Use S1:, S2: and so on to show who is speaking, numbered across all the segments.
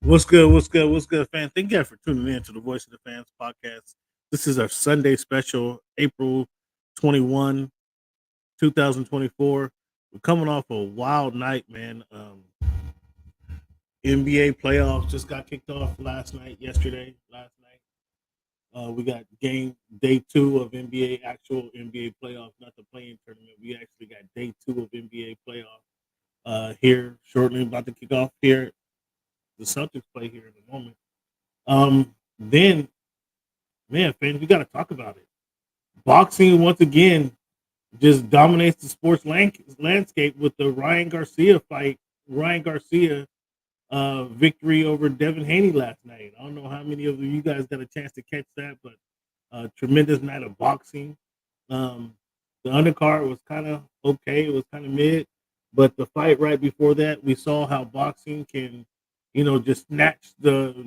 S1: What's good? What's good? What's good, fan? Thank you guys for tuning in to the Voice of the Fans podcast. This is our Sunday special, April 21, 2024. We're coming off a wild night, man. NBA playoffs just got kicked off last night. We got game day two of NBA, actual NBA playoffs, not the playing tournament. We actually got day two of NBA playoffs here shortly, about to kick off here. The Celtics play here in a moment. Then man, fans, we got to talk about it. Boxing once again just dominates the sports landscape with the Ryan Garcia fight. Ryan Garcia victory over Devin Haney last night. I don't know how many of you guys got a chance to catch that, but tremendous night of boxing. Um, the undercard was kind of okay. It was kind of mid, but the fight right before that, we saw how boxing can, just snatch the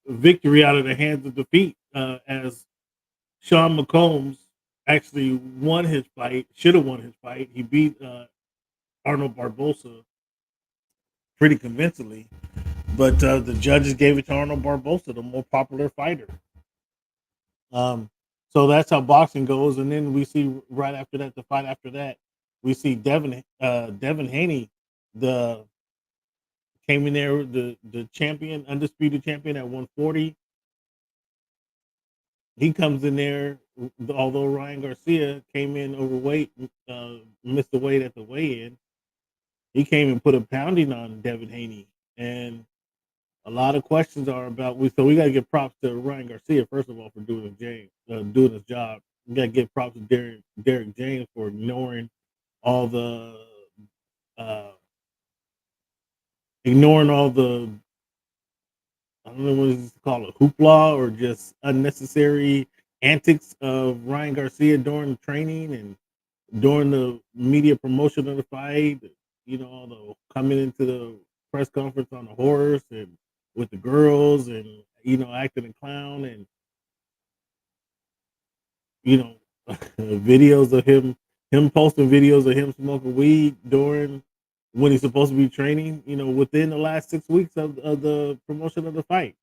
S1: victory out of the hands of defeat. As Sean McCombs actually won his fight, should have won his fight. He beat Arnold Barbosa pretty convincingly, but the judges gave it to Arnold Barbosa, the more popular fighter. Um, so that's how boxing goes. And then we see right after that, the fight after that, we see Devin Haney, the came in there, the champion, undisputed champion at 140. He comes in there, although Ryan Garcia came in overweight, missed the weight at the weigh-in. He came and put a pounding on Devin Haney, and a lot of questions are about. So we got to give props to Ryan Garcia first of all for doing his job. We got to give props to Derek James for all the uh, ignoring all the, I don't know what to call it, hoopla or just unnecessary antics of Ryan Garcia during training and during the media promotion of the fight. All the coming into the press conference on the horse and with the girls and acting a clown and you know videos of him posting videos of him smoking weed during when he's supposed to be training. Within the last 6 weeks of the promotion of the fight.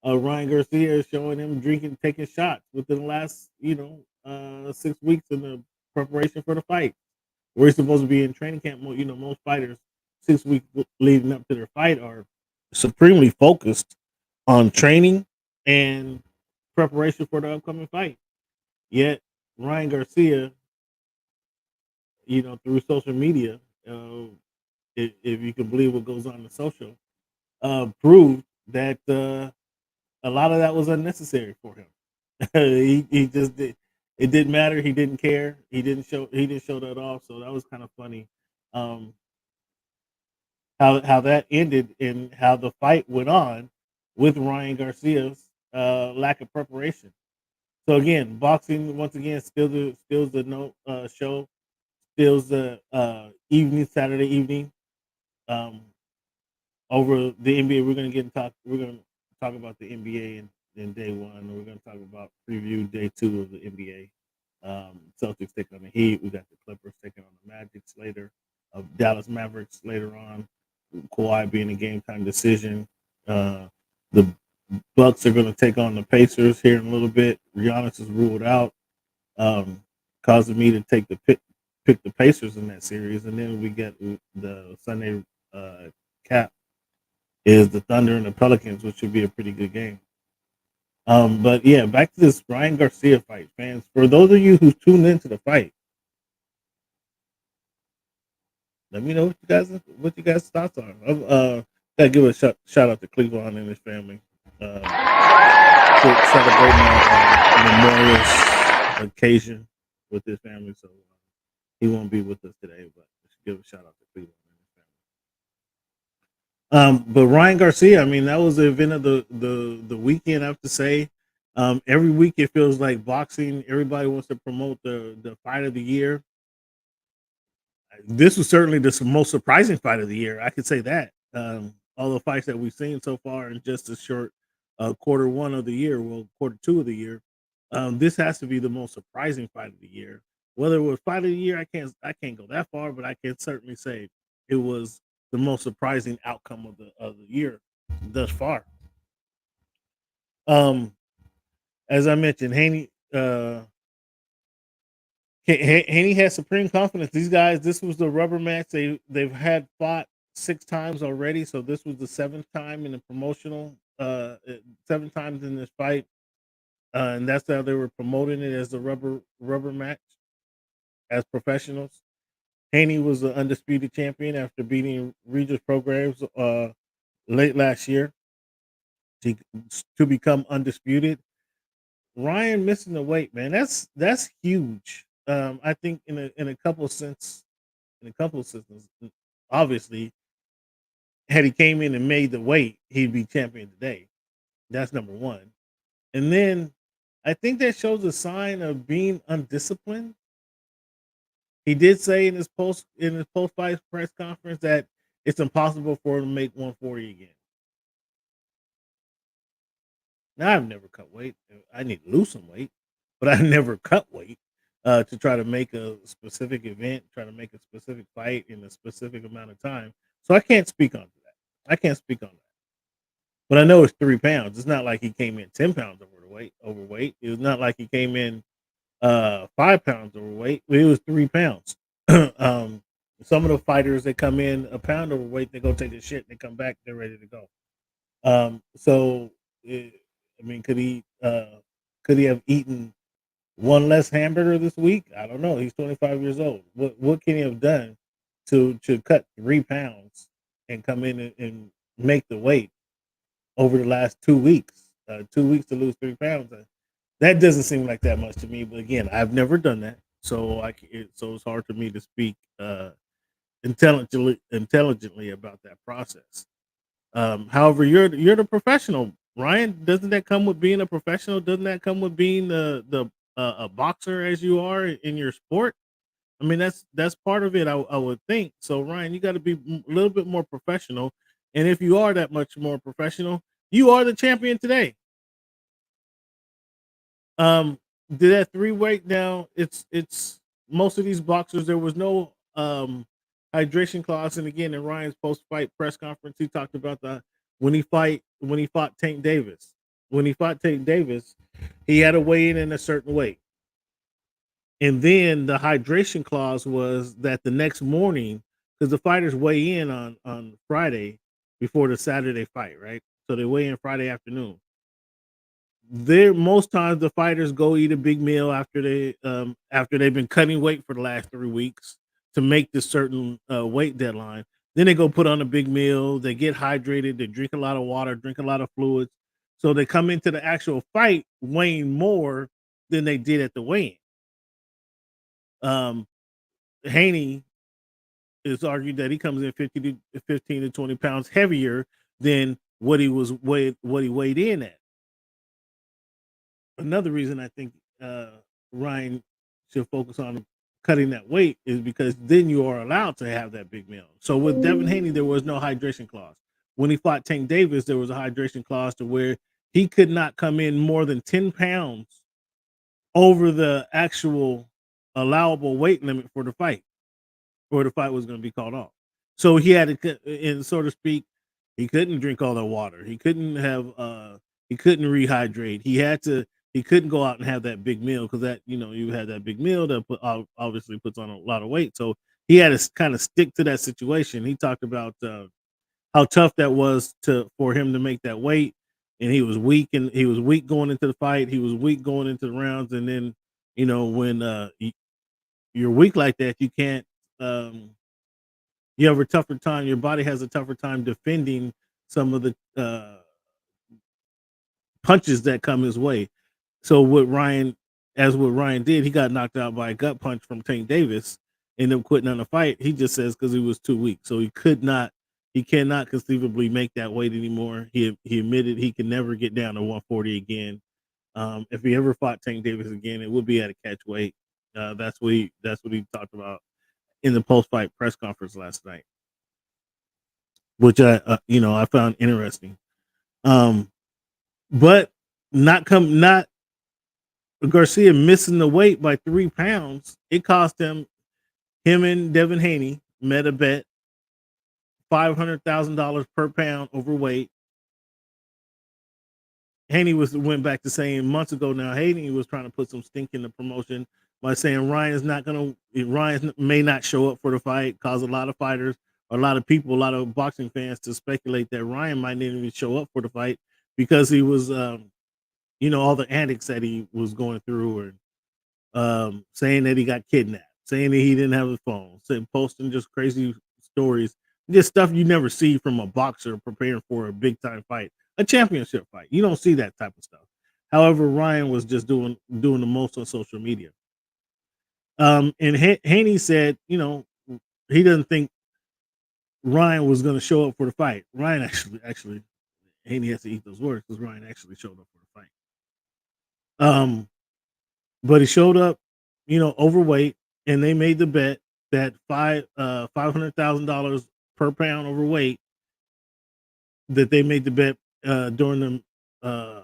S1: Ryan Garcia is showing him drinking, taking shots within the last, 6 weeks in the preparation for the fight. Where he's supposed to be in training camp. Most fighters 6 weeks leading up to their fight are supremely focused on training and preparation for the upcoming fight. Yet Ryan Garcia, through social media, if you can believe what goes on in social, proved that a lot of that was unnecessary for him. He just did. It didn't matter. He didn't care. He didn't show that off. So that was kind of funny. Um, how that ended and how the fight went on with Ryan Garcia's lack of preparation. So again, boxing once again steals the no show, steals the evening Saturday evening um, over the NBA. We're gonna talk about the NBA in day one. And we're gonna talk about preview day two of the NBA. Celtics taking on the Heat. We got the Clippers taking on the Magic later. Of Dallas Mavericks later on. Kawhi being a game time decision. The Bucks are going to take on the Pacers here in a little bit. Giannis is ruled out, um, causing me to pick the Pacers in that series. And then we get the Sunday cap is the Thunder and the Pelicans, which should be a pretty good game. But yeah, back to this Ryan Garcia fight, fans. For those of you who tuned into the fight, let me know what you guys thoughts are. Gotta give a shout out to Cleveland and his family. Celebrating memorial occasion with his family. So he won't be with us today, but I should give a shout out to Cleveland and his family. But Ryan Garcia, I mean, that was the event of the weekend. I have to say, every week it feels like boxing. Everybody wants to promote the fight of the year. This was certainly the most surprising fight of the year. I could say that. All the fights that we've seen so far in just a short quarter one of the year, well, quarter two of the year, this has to be the most surprising fight of the year. Whether it was fight of the year, I can't go that far, but I can certainly say it was the most surprising outcome of the year thus far. Um, as I mentioned, Haney has supreme confidence. These guys, this was the rubber match. They've had fought 6 times already, so this was the seventh time in the promotional. 7 times in this fight, and that's how they were promoting it as the rubber match as professionals. Haney was the undisputed champion after beating Regis Programs late last year to to become undisputed. Ryan missing the weight, man. That's huge. I think in a couple of systems, obviously, had he came in and made the weight, he'd be champion today. That's number one. And then I think that shows a sign of being undisciplined. He did say in his post fight press conference that it's impossible for him to make 140 again. Now I've never cut weight. I need to lose some weight, but I never cut weight to try to make a specific event, try to make a specific fight in a specific amount of time. So I can't speak on that. I can't speak on that. But I know it's 3 pounds. It's not like he came in 10 pounds overweight. It was not like he came in 5 pounds overweight. It was 3 pounds. Some of the fighters that come in a pound overweight, they go take a shit, they come back, they're ready to go. So I mean, could he have eaten one less hamburger this week? I don't know. He's 25 years old. What can he have done to cut 3 pounds and come in and make the weight over the last 2 weeks? 2 weeks to lose 3 pounds. That doesn't seem like that much to me. But again, I've never done that, so so it's hard for me to speak intelligently about that process. However, you're the professional, Ryan. Doesn't that come with being a professional? Doesn't that come with being the a boxer as you are in your sport? I mean, that's part of it. I would think so. Ryan, you got to be a little bit more professional, and if you are that much more professional, you are the champion today. Um, did that three weight now? It's most of these boxers. There was no hydration clause, and again in Ryan's post fight press conference, he talked about the when he fought Tank Davis. When he fought Tank Davis, he had to weigh in a certain weight, and then the hydration clause was that the next morning, because the fighters weigh in on Friday before the Saturday fight, right? So they weigh in Friday afternoon. There most times the fighters go eat a big meal after they've been cutting weight for the last 3 weeks to make this certain weight deadline. Then they go put on a big meal. They get hydrated. They drink a lot of water, drink a lot of fluids. So they come into the actual fight weighing more than they did at the weigh-in. Haney is argued that he comes in 15 to 20 pounds heavier than what he weighed in at. Another reason I think Ryan should focus on cutting that weight is because then you are allowed to have that big meal. So with Devin Haney, there was no hydration clause. When he fought Tank Davis, there was a hydration clause to where he could not come in more than 10 pounds over the actual allowable weight limit for the fight, or the fight was going to be called off. So he had to, in so to speak, he couldn't drink all that water. He couldn't rehydrate. He couldn't go out and have that big meal because that you had that big meal that obviously puts on a lot of weight. So he had to kind of stick to that situation. He talked about how tough that was for him to make that weight, and he was weak going into the fight. He was weak going into the rounds, and then when you're weak like that, you can't. You have a tougher time. Your body has a tougher time defending some of the punches that come his way. So what Ryan did, he got knocked out by a gut punch from Tank Davis, ended up quitting on the fight. He just says because he was too weak, so he cannot conceivably make that weight anymore. He admitted he can never get down to 140 again. If he ever fought Tank Davis again, it would be at a catch weight. That's what he talked about in the post fight press conference last night, which I found interesting. Um, but not Garcia missing the weight by 3 pounds. It cost him and Devin Haney met a bet $500,000 per pound overweight. Haney went back to saying months ago now. Haney was trying to put some stink in the promotion by saying Ryan may not show up for the fight, cause a lot of fighters, or a lot of people, a lot of boxing fans to speculate that Ryan might not even show up for the fight because he was, all the antics that he was going through, or saying that he got kidnapped, saying that he didn't have a phone, saying posting just crazy stories, just stuff you never see from a boxer preparing for a big time fight, a championship fight. You don't see that type of stuff. However, Ryan was just doing the most on social media. And Haney said, he doesn't think Ryan was going to show up for the fight. Ryan actually, Haney has to eat those words because Ryan actually showed up for the fight. But he showed up, overweight, and they made the bet that $500,000 per pound overweight. That they made the bet during the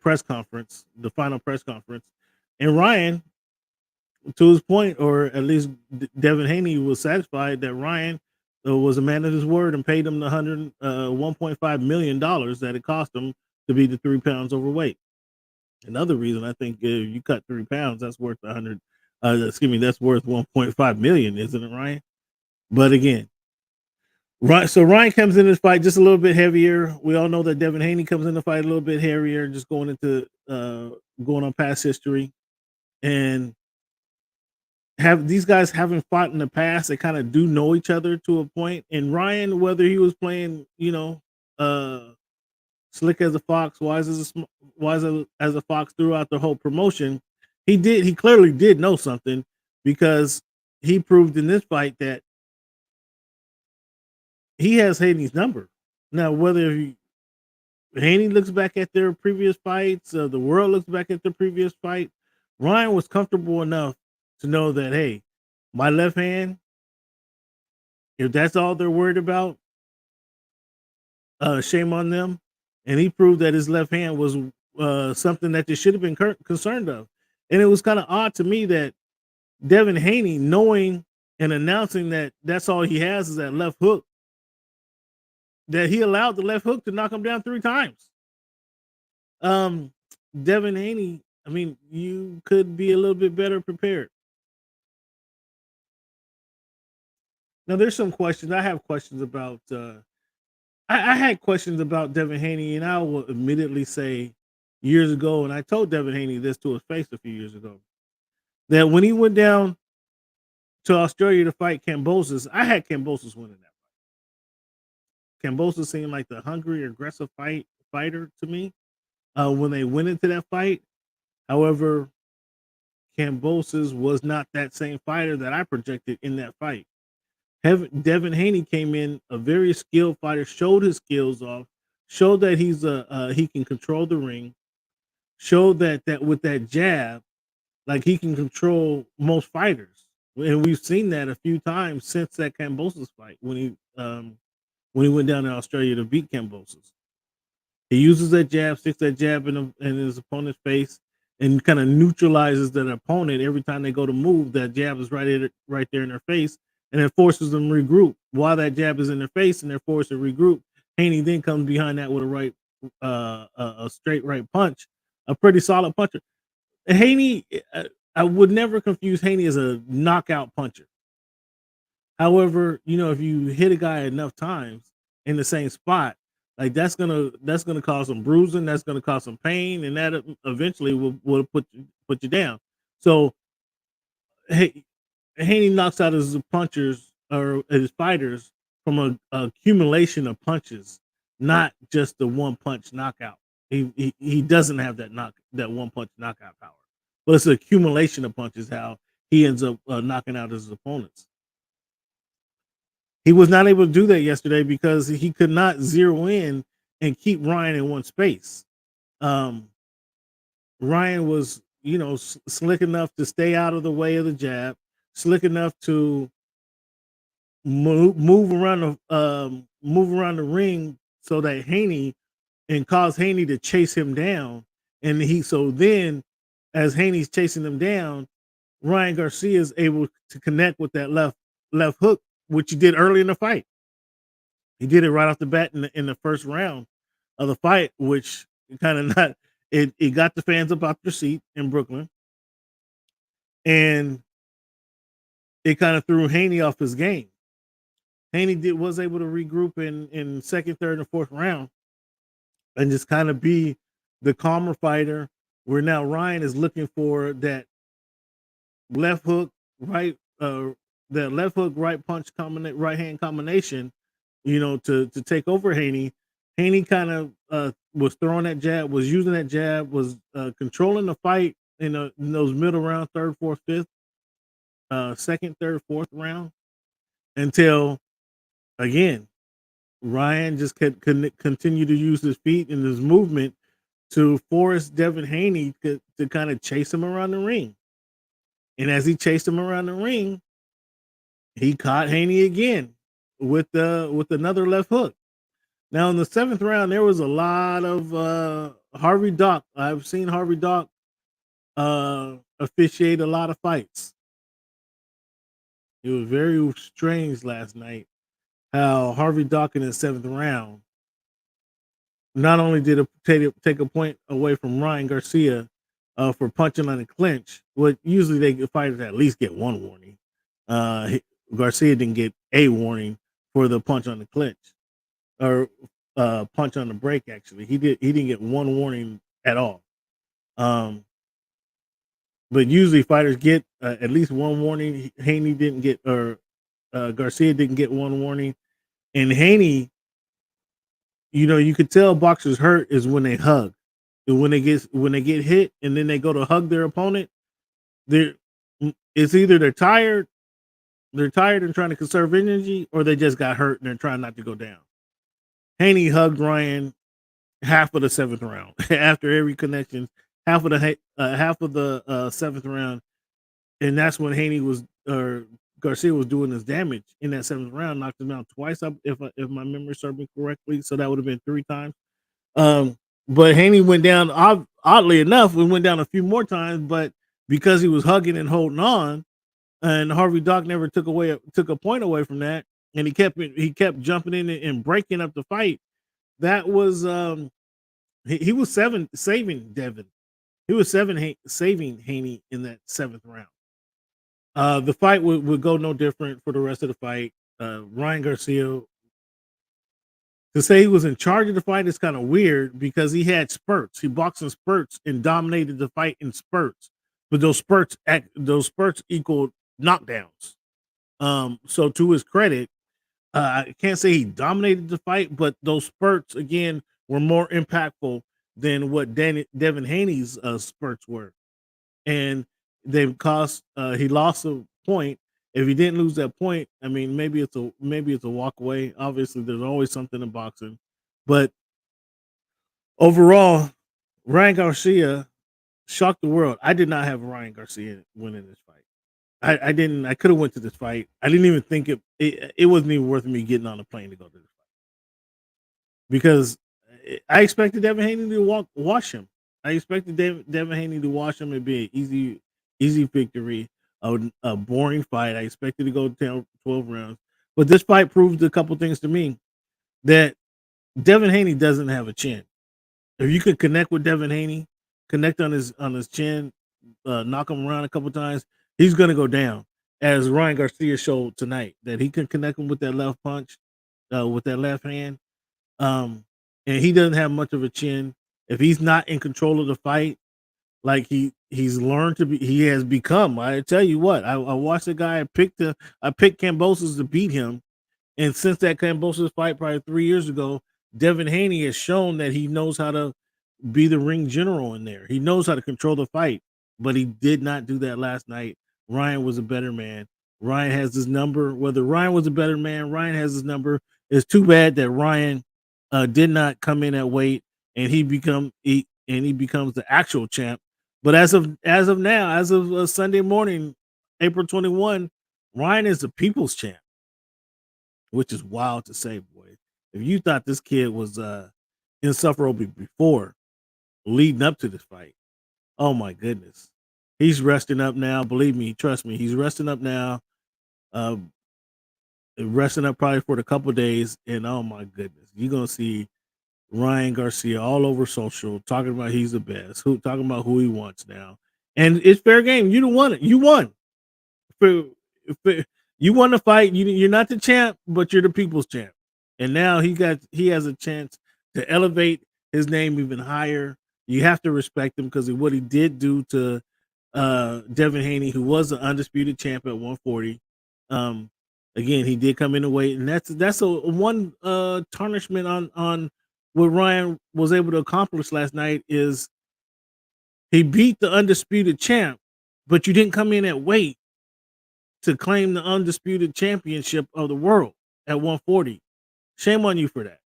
S1: press conference, the final press conference, and Ryan, to his point, or at least Devin Haney was satisfied that Ryan was a man of his word and paid him the $1.5 million that it cost him to be the 3 pounds overweight. Another reason I think if you cut 3 pounds, that's worth that's worth 1.5 million, isn't it, Ryan? But again, right. So Ryan comes in this fight just a little bit heavier. We all know that Devin Haney comes in the fight a little bit heavier, just going on past history, and have these guys having fought in the past, they kind of do know each other to a point. And Ryan, whether he was playing, uh, slick as a fox, wise as a fox throughout the whole promotion, he clearly did know something because he proved in this fight that he has Haney's number. Now, whether Haney looks back at their previous fights, the world looks back at their previous fight, Ryan was comfortable enough to know that, hey, my left hand, if that's all they're worried about, shame on them. And he proved that his left hand was something that they should have been concerned of. And it was kind of odd to me that Devin Haney, knowing and announcing that that's all he has is that left hook, that he allowed the left hook to knock him down 3 times. Devin Haney, I mean, you could be a little bit better prepared. Now, there's some questions. I have questions about. I had questions about Devin Haney, and I will admittedly say, years ago, and I told Devin Haney this to his face a few years ago, that when he went down to Australia to fight Kambosos, I had Kambosos winning that fight. Kambosos seemed like the hungry, aggressive fighter to me when they went into that fight. However, Kambosos was not that same fighter that I projected in that fight. Devin Haney came in a very skilled fighter, showed his skills off, showed that he can control the ring, showed that with that jab, like he can control most fighters, and we've seen that a few times since that Kambosos fight when he went down to Australia to beat Kambosos. He uses that jab, sticks that jab in his opponent's face, and kind of neutralizes that opponent every time they go to move. That jab is right there in their face, and it forces them to regroup. While that jab is in their face and they're forced to regroup, Haney then comes behind that with a straight right punch, a pretty solid puncher. Haney, I would never confuse Haney as a knockout puncher. However, if you hit a guy enough times in the same spot, like that's gonna cause some bruising, that's gonna cause some pain, and that eventually will put you down. So hey, Haney knocks out his punchers or his fighters from a accumulation of punches, not just the one punch knockout. He doesn't have that one punch knockout power, but it's an accumulation of punches. How he ends up knocking out his opponents. He was not able to do that yesterday because he could not zero in and keep Ryan in one space. Um, Ryan was, slick enough to stay out of the way of the jab, slick enough to move around the ring so that Haney and cause Haney to chase him down. And so then as Haney's chasing him down, Ryan Garcia is able to connect with that left hook, which he did early in the fight. He did it right off the bat in the first round of the fight, which kind of not it got the fans up out their seat in Brooklyn, and it kind of threw Haney off his game. Haney was able to regroup in second, third, and fourth round, and just kind of be the calmer fighter. Where now Ryan is looking for left hook, right, that left hook, right punch right hand combination, to take over Haney. Haney kind of was throwing that jab, was using that jab, was controlling the fight in those middle round, third, fourth, fifth, second, third, fourth round, until again Ryan just could continue to use his feet and his movement to force Devin Haney to kind of chase him around the ring. And as he chased him around the ring, he caught Haney again with another left hook. Now in the seventh round, there was a lot of Harvey Dock. I've seen Harvey Dock officiate a lot of fights. It was very strange last night how Harvey Dock in the seventh round not only did it take a point away from Ryan Garcia for punching on the clinch, what usually fighters at least get one warning. Garcia didn't get a warning for the punch on the clinch or punch on the break. Actually, he didn't get one warning at all. But usually fighters get at least one warning. Haney didn't get, or Garcia didn't get one warning, and Haney, you could tell boxers hurt is when they hug. And when they get hit and then they go to hug their opponent, it's either they're tired and trying to conserve energy, or they just got hurt and they're trying not to go down. Haney hugged Ryan half of the seventh round after every connection, half of the seventh round, and that's when Garcia was doing his damage in that seventh round, knocked him out twice, if my memory serves me correctly. So that would have been three times. But Haney went down. Oddly enough, we went down a few more times, but because he was hugging and holding on, and Harvey Dock never took a point away from that, and he kept jumping in and breaking up the fight. That was he was saving Devin. He was saving Haney in that seventh round. The fight would go no different for the rest of the fight. Ryan Garcia, to say he was in charge of the fight is kind of weird because he had spurts. He boxed in spurts and dominated the fight in spurts. But those spurts equaled knockdowns. So to his credit, I can't say he dominated the fight, but those spurts again were more impactful than what Devin Haney's spurts were, and they've cost. He lost a point. If he didn't lose that point, I mean, maybe it's a walk away. Obviously, there's always something in boxing, but overall, Ryan Garcia shocked the world. I did not have Ryan Garcia winning this fight. I didn't. I could have went to this fight. I didn't even think it wasn't even worth me getting on a plane to go to this fight because I expected Devin Haney to wash him. I expected Devin Haney to wash him and be an easy victory. A boring fight. I expected to go 12 rounds, but this fight proved a couple things to me that Devin Haney doesn't have a chin. If you could connect with Devin Haney, connect on his chin, knock him around a couple times, he's gonna go down. As Ryan Garcia showed tonight, that he can connect him with that left punch, with that left hand. And he doesn't have much of a chin. If he's not in control of the fight, like he's learned to be, he has become. I tell you what, I watched the guy. I picked Kambosos to beat him, and since that Kambosos fight probably 3 years ago, Devin Haney has shown that he knows how to be the ring general in there. He knows how to control the fight, but he did not do that last night. Ryan was a better man. Ryan has his number. Whether Ryan was a better man, Ryan has his number. It's too bad that Ryan did not come in at weight and he becomes the actual champ. But as of now, as of Sunday morning, April 21, Ryan is the people's champ, which is wild to say, boy. If you thought this kid was insufferable before, leading up to this fight, oh my goodness, he's resting up now. Believe me, trust me, he's resting up now. resting up probably for a couple of days, and oh my goodness, you're gonna see Ryan Garcia all over social talking about he's the best, who talking about who he wants now, and it's fair game. You don't want it. You won. For, for you won the fight. You're not the champ, but you're the people's champ. And now he has a chance to elevate his name even higher. You have to respect him because of what he did do to Devin Haney, who was the undisputed champ at 140. Um, Again, he did come in the weight, and that's a one tarnishment on what Ryan was able to accomplish last night is he beat the undisputed champ, but you didn't come in at weight to claim the undisputed championship of the world at 140. Shame on you for that.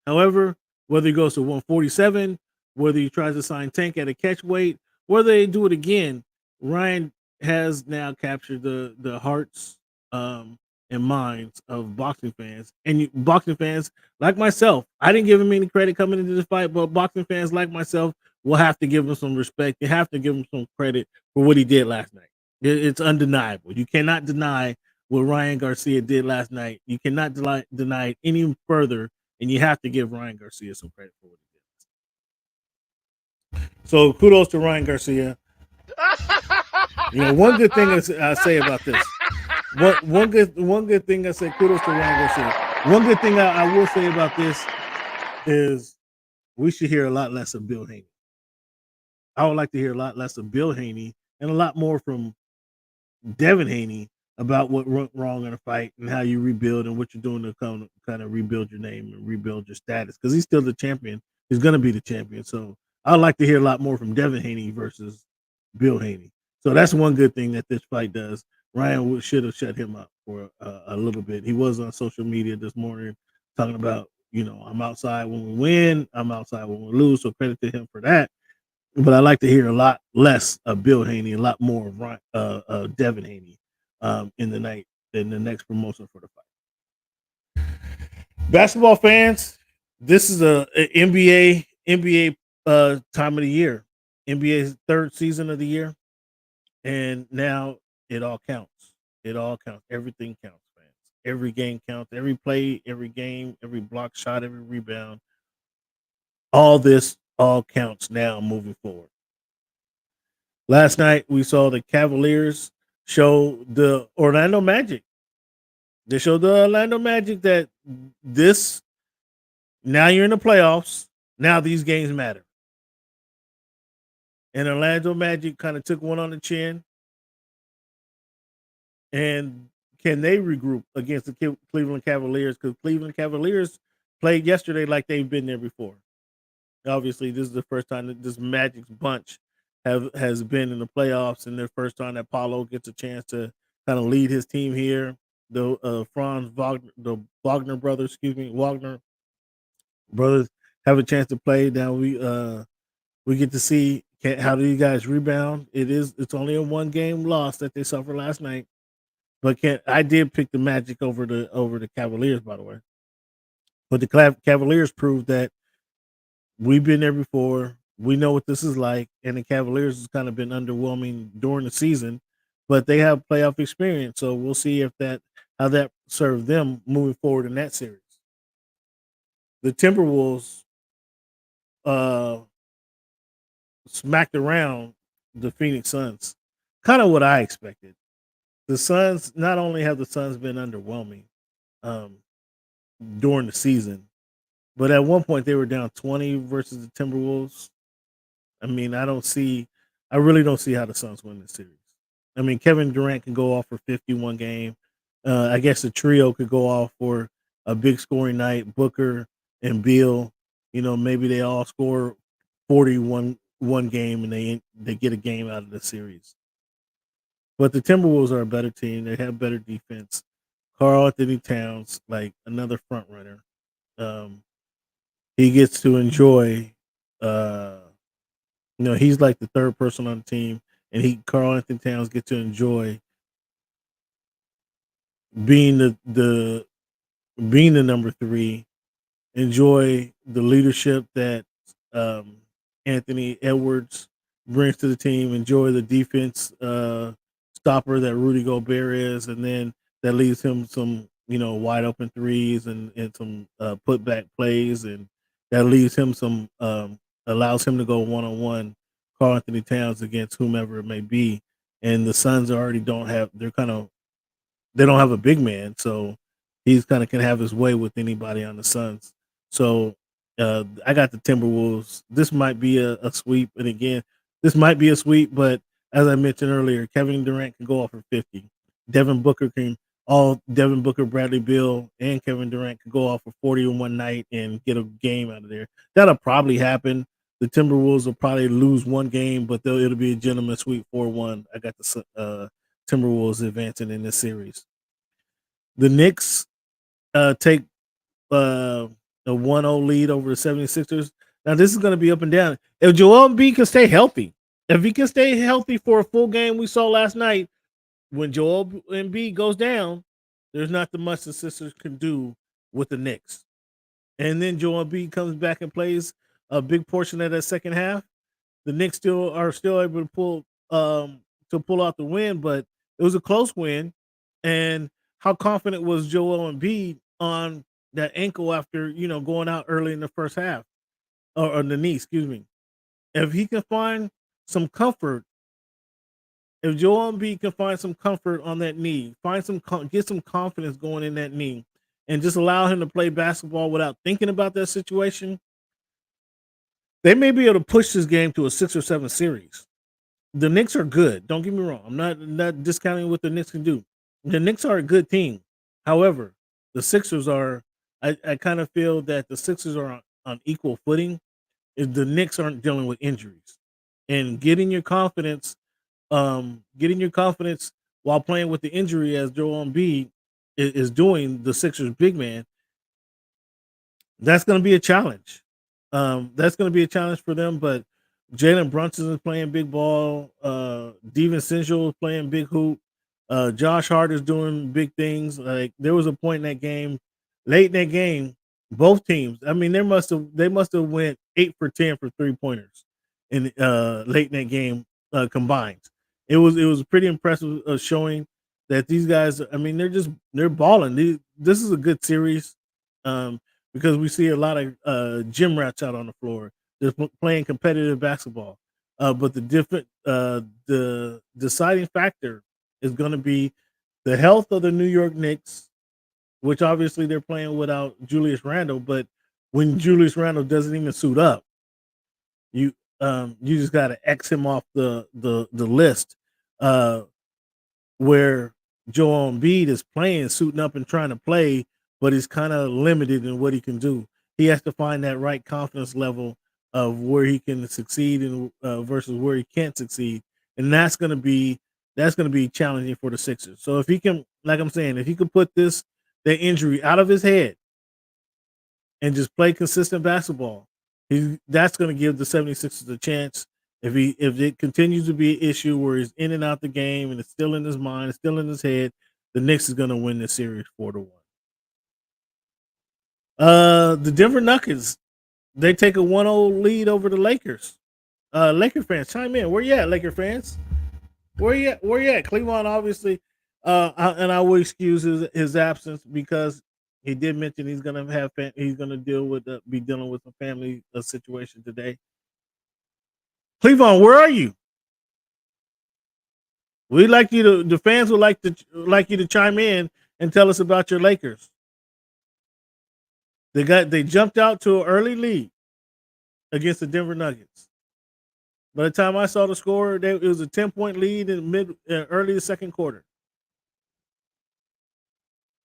S1: However, whether he goes to 147, whether he tries to sign Tank at a catch weight, whether they do it again, Ryan has now captured the hearts and minds of boxing fans. And boxing fans like myself, I didn't give him any credit coming into this fight, but boxing fans like myself will have to give him some respect. You have to give him some credit for what he did last night. It's undeniable. You cannot deny what Ryan Garcia did last night. You cannot deny it any further, and you have to give Ryan Garcia some credit for what he did. So kudos to Ryan Garcia. One good thing I say about this. One good thing I say kudos to Ryan Garcia. One good thing I will say about this is we should hear a lot less of Bill Haney. I would like to hear a lot less of Bill Haney and a lot more from Devin Haney about what went wrong in a fight and how you rebuild and what you're doing to kind of rebuild your name and rebuild your status because he's still the champion. He's going to be the champion. So I'd like to hear a lot more from Devin Haney versus Bill Haney. So that's one good thing that this fight does. Ryan should have shut him up for a little bit. He was on social media this morning talking about, I'm outside when we win, I'm outside when we lose. So credit to him for that. But I like to hear a lot less of Bill Haney, a lot more of Devin Haney in the next promotion for the fight. Basketball fans, this is a NBA time of the year, NBA's third season of the year, and now it all counts. It all counts. Everything counts, fans. Every game counts. Every play, every game, every block shot, every rebound. All this all counts now moving forward. Last night we saw the Cavaliers show the Orlando Magic. They showed the Orlando Magic that this now you're in the playoffs. Now these games matter. And Orlando Magic kind of took one on the chin. And can they regroup against the Cleveland Cavaliers? Because Cleveland Cavaliers played yesterday like they've been there before. Obviously, this is the first time that this Magic's bunch has been in the playoffs, and their first time that Paulo gets a chance to kind of lead his team here. The Franz Wagner, the Wagner brothers, Wagner brothers have a chance to play. Now we get to see how do you guys rebound. It's only a one game loss that they suffered last night, but I did pick the Magic over the Cavaliers, by the way. But the Cavaliers proved that we've been there before. We know what this is like, and the Cavaliers has kind of been underwhelming during the season, but they have playoff experience, so we'll see how that serves them moving forward in that series. The Timberwolves uh, smacked around the Phoenix Suns, kind of what I expected. The Suns, not only have the Suns been underwhelming um, during the season, but at one point they were down 20 versus the Timberwolves. I mean, I really don't see how the Suns win this series. I mean, Kevin Durant can go off for 51 game. I guess the trio could go off for a big scoring night. Booker and Beal, maybe they all score 41 game and they get a game out of the series. But the Timberwolves are a better team. They have better defense. Karl Anthony Towns, like another front runner. He gets to enjoy he's like the third person on the team, and Karl Anthony Towns get to enjoy being the number three, enjoy the leadership that Anthony Edwards brings to the team, enjoy the defense stopper that Rudy Gobert is, and then that leaves him some wide open threes and some putback plays, and that leaves him some allows him to go one on one, Carl Anthony Towns against whomever it may be. And the Suns already don't have they don't have a big man, so he's kind of can have his way with anybody on the Suns. So I got the Timberwolves. This might be a sweep, and again, this might be a sweep. But as I mentioned earlier, Kevin Durant can go off for 50. Devin Booker can all Devin Booker, Bradley Beal, and Kevin Durant can go off for 40 in one night and get a game out of there. That'll probably happen. The Timberwolves will probably lose one game, but it'll be a gentleman sweep 4-1. I got the Timberwolves advancing in this series. The Knicks take uh, a 1-0 lead over the 76ers. Now, this is going to be up and down. If Joel Embiid can stay healthy, if he can stay healthy for a full game we saw last night, when Joel Embiid goes down, there's not the much the Sixers can do with the Knicks. And then Joel Embiid comes back and plays a big portion of that second half. The Knicks are still able to pull out the win, but it was a close win. And how confident was Joel Embiid on that ankle after going out early in the first half, or the knee? Excuse me. If he can find some comfort, if Joel Embiid can find some comfort on that knee, get some confidence going in that knee, and just allow him to play basketball without thinking about that situation, they may be able to push this game to a 6 or 7 series. The Knicks are good. Don't get me wrong. I'm not discounting what the Knicks can do. The Knicks are a good team. However, the Sixers are. I kind of feel that the Sixers are on equal footing if the Knicks aren't dealing with injuries, and getting your confidence while playing with the injury as Joel Embiid is doing, the Sixers big man. That's going to be a challenge. That's going to be a challenge for them. But Jalen Brunson is playing big ball. Devin Central is playing big hoop. Josh Hart is doing big things. Like, there was a point in that game, late in that game, both teams. I mean, they must have went 8 for 10 for 3 pointers in late in that game combined. It was pretty impressive showing that these guys. I mean, they're balling. This is a good series. Because we see a lot of gym rats out on the floor. They're playing competitive basketball. But the deciding factor is going to be the health of the New York Knicks, which obviously they're playing without Julius Randle. But when Julius Randle doesn't even suit up, you just got to X him off the list. Uh, where Joel Embiid is playing, suiting up and trying to play, but he's kind of limited in what he can do. He has to find that right confidence level of where he can succeed and versus where he can't succeed, and that's gonna be challenging for the Sixers. So if he can, like I'm saying, if he can put that injury out of his head and just play consistent basketball, that's going to give the 76ers a chance. If it continues to be an issue where he's in and out the game and it's still in his mind, it's still in his head, the Knicks is going to win this series 4-1. The Denver Nuggets, they take a 1-0 lead over the Lakers. Laker fans, chime in. Where you at, Laker fans? Where you at? Cleveland, obviously. And I will excuse his absence because he did mention he's gonna be dealing with a family situation today. Cleveland, where are you? We like you to. The fans would like you to chime in and tell us about your Lakers. They jumped out to an early lead against the Denver Nuggets. By the time I saw the score, it was a 10-point lead in early the second quarter.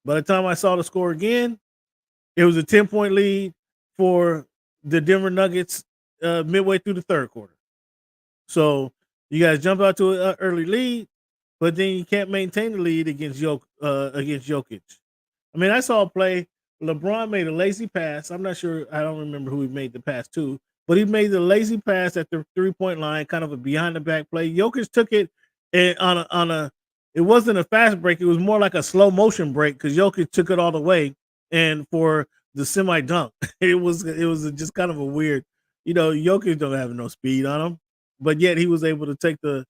S1: By the time I saw the score again, it was a 10-point lead for the Denver Nuggets midway through the third quarter. So you guys jump out to an early lead, but then you can't maintain the lead against Jokic. I mean, I saw a play. LeBron made a lazy pass. I'm not sure. I don't remember who he made the pass to, but he made the lazy pass at the 3-point line, kind of a behind the back play. Jokic took it on a. It wasn't a fast break. It was more like a slow motion break because Jokic took it all the way, and for the semi dunk, it was just kind of a weird. Jokic don't have no speed on him, but yet he was able to take the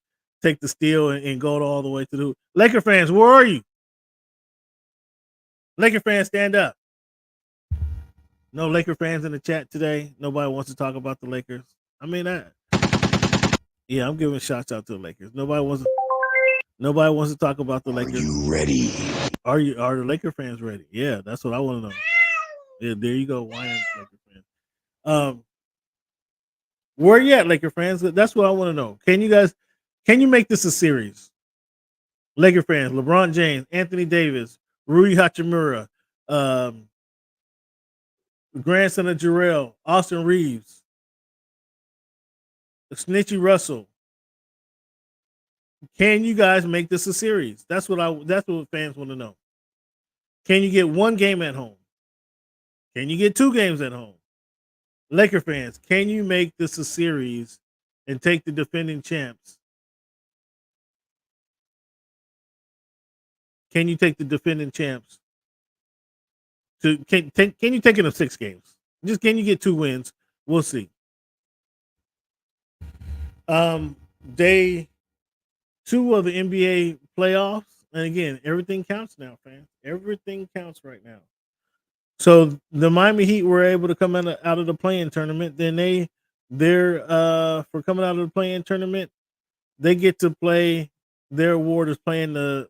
S1: steal and go all the way to the Laker fans. Where are you? Laker fans, stand up. No Laker fans in the chat today. Nobody wants to talk about the Lakers. I mean, yeah, I'm giving shots out to the Lakers. Nobody wants to talk about the Lakers.
S2: Are you ready?
S1: Are the Laker fans ready? Yeah, that's what I want to know. Yeah, there you go, whining Laker fans. Where you at, Laker fans? That's what I want to know. Can you make this a series? Laker fans, LeBron James, Anthony Davis, Rui Hachimura, um, grandson of Jarrell, Austin Reeves, Snitchy Russell. Can you guys make this a series? That's what fans want to know. Can you get one game at home? Can you get two games at home? Laker fans, can you make this a series and take the defending champs? Can you take the defending champs can you take it in 6 games? Just can you get 2 wins? We'll see. Day 2 of the NBA playoffs, and again, everything counts now, fans. Everything counts right now. So the Miami Heat were able to come out of the play-in tournament. Then they're for coming out of the play-in tournament, they get to play. Their award is playing the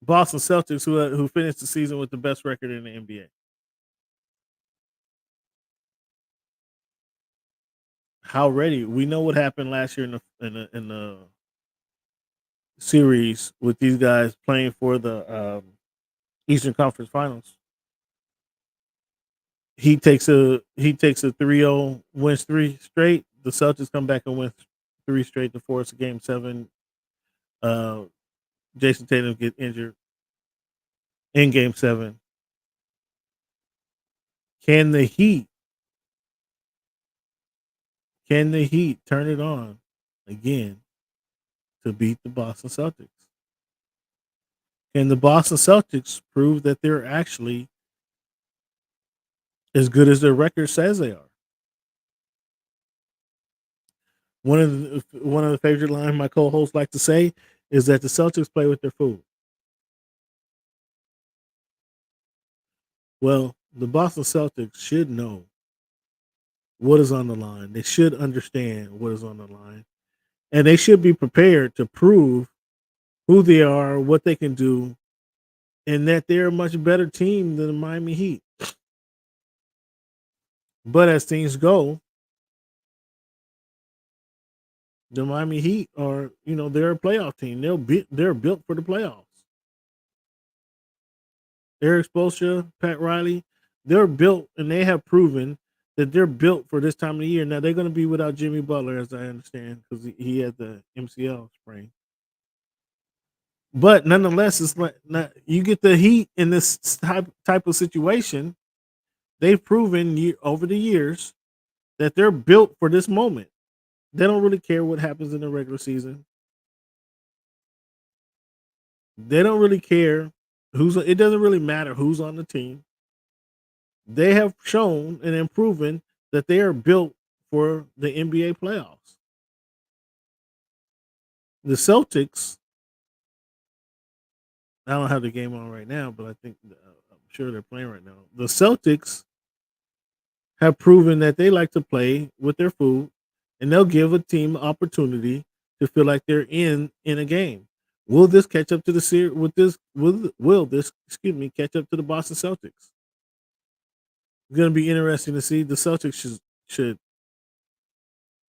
S1: Boston Celtics, who finished the season with the best record in the NBA. How ready? We know what happened last year in the series with these guys playing for the Eastern Conference Finals. He takes a 3-0, wins 3 straight. The Celtics come back and win 3 straight to force a game 7. Jason Tatum get injured in game 7. Can the Heat turn it on again to beat the Boston Celtics? Can the Boston Celtics prove that they're actually as good as their record says they are? One of the favorite lines my co-hosts like to say is that the Celtics play with their food. Well, the Boston Celtics should know what is on the line. They should understand what is on the line. And they should be prepared to prove who they are, what they can do, and that they're a much better team than the Miami Heat. But as things go, the Miami Heat are, they're a playoff team. They're built for the playoffs. Eric Spoelstra, Pat Riley, they're built, and they have proven that they're built for this time of the year. Now they're going to be without Jimmy Butler, as I understand, because he had the MCL sprain. But nonetheless, it's like you get the Heat in this type of situation. They've proven over the years that they're built for this moment. They don't really care what happens in the regular season. They don't really care it doesn't really matter who's on the team. They have shown and proven that they are built for the NBA playoffs. The Celtics, I don't have the game on right now, but I think I'm sure they're playing right now. The Celtics have proven that they like to play with their food, and they'll give a team opportunity to feel like they're in a game. Will this catch up to the series? Will this catch up to the Boston Celtics? It's going to be interesting to see. The Celtics should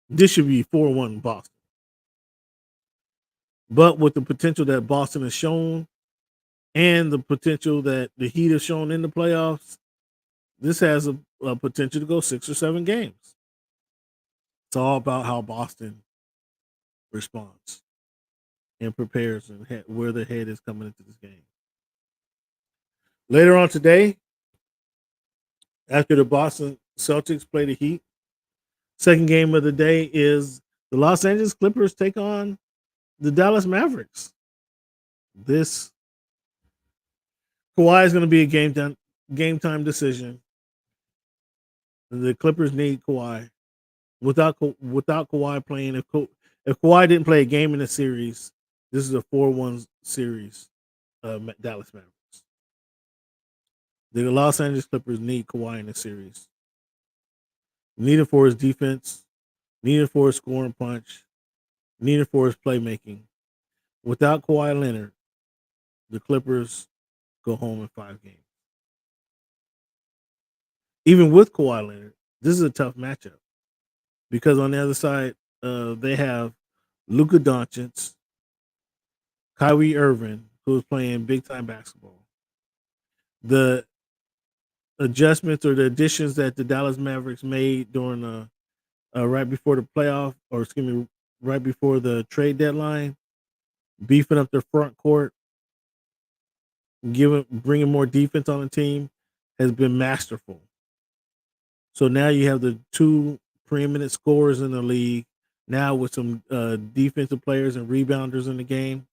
S1: this should be 4-1 Boston, but with the potential that Boston has shown, and the potential that the Heat have shown in the playoffs, this has a potential to go 6 or 7 games. It's all about how Boston responds and prepares and where their head is coming into this game. Later on today, after the Boston Celtics play the Heat, second game of the day is the Los Angeles Clippers take on the Dallas Mavericks. This Kawhi is going to be a game time decision. The Clippers need Kawhi. Without Kawhi playing, if Kawhi didn't play a game in the series, this is a 4-1 series. Dallas Mavericks. The Los Angeles Clippers need Kawhi in the series. Needed for his defense, needed for his scoring punch, needed for his playmaking. Without Kawhi Leonard, the Clippers go home in 5 games. Even with Kawhi Leonard, this is a tough matchup because on the other side, they have Luka Doncic, Kyrie Irving, who is playing big time basketball. The adjustments or the additions that the Dallas Mavericks made during right before the playoff, or excuse me, right before the trade deadline, beefing up their front court, bringing more defense on the team, has been masterful. So now you have the two preeminent scorers in the league. Now with some defensive players and rebounders in the game,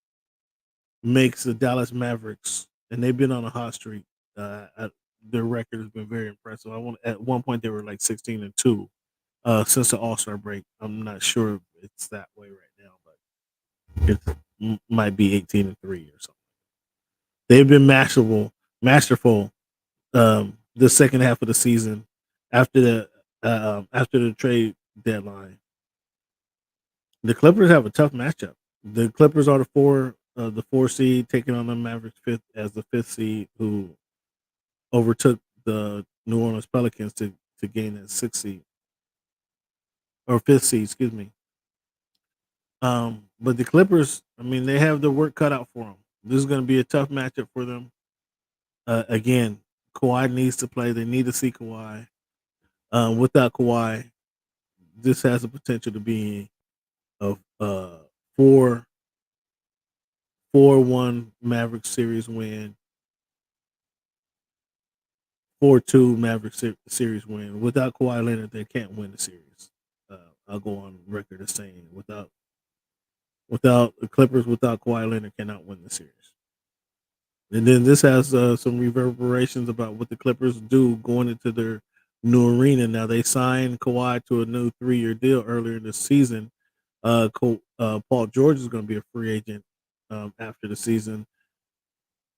S1: makes the Dallas Mavericks, and they've been on a hot streak. Their record has been very impressive. At one point they were like 16-2 since the All Star break. I'm not sure if it's that way right now, but might be 18-3 or something. They've been masterful. The second half of the season after the trade deadline. The Clippers have a tough matchup. The Clippers are the four seed, taking on the Mavericks fifth seed, who overtook the New Orleans Pelicans to gain that sixth seed or fifth seed, excuse me. But the Clippers, I mean, they have the work cut out for them. This is going to be a tough matchup for them. Again, Kawhi needs to play. They need to see Kawhi. Without Kawhi, this has the potential to be a 4-1 Maverick series win, 4-2 Maverick series win. Without Kawhi Leonard, they can't win the series. I'll go on record as saying without the Clippers, without Kawhi Leonard, cannot win the series. And then this has some reverberations about what the Clippers do going into their new arena. Now they signed Kawhi to a new 3-year deal earlier this season. Paul George is going to be a free agent after the season.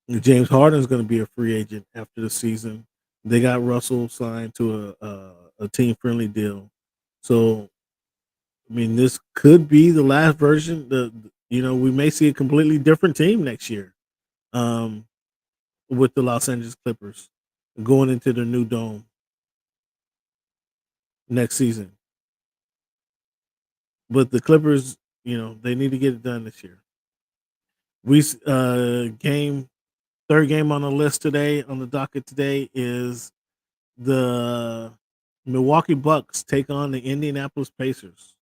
S1: James Harden is going to be a free agent after the season. They got Russell signed to a team friendly deal. So, I mean, this could be the last version. We may see a completely different team next year with the Los Angeles Clippers going into their new dome next season. But the Clippers, they need to get it done this year. We third game on the list today, on the docket today, is the Milwaukee Bucks take on the Indianapolis Pacers.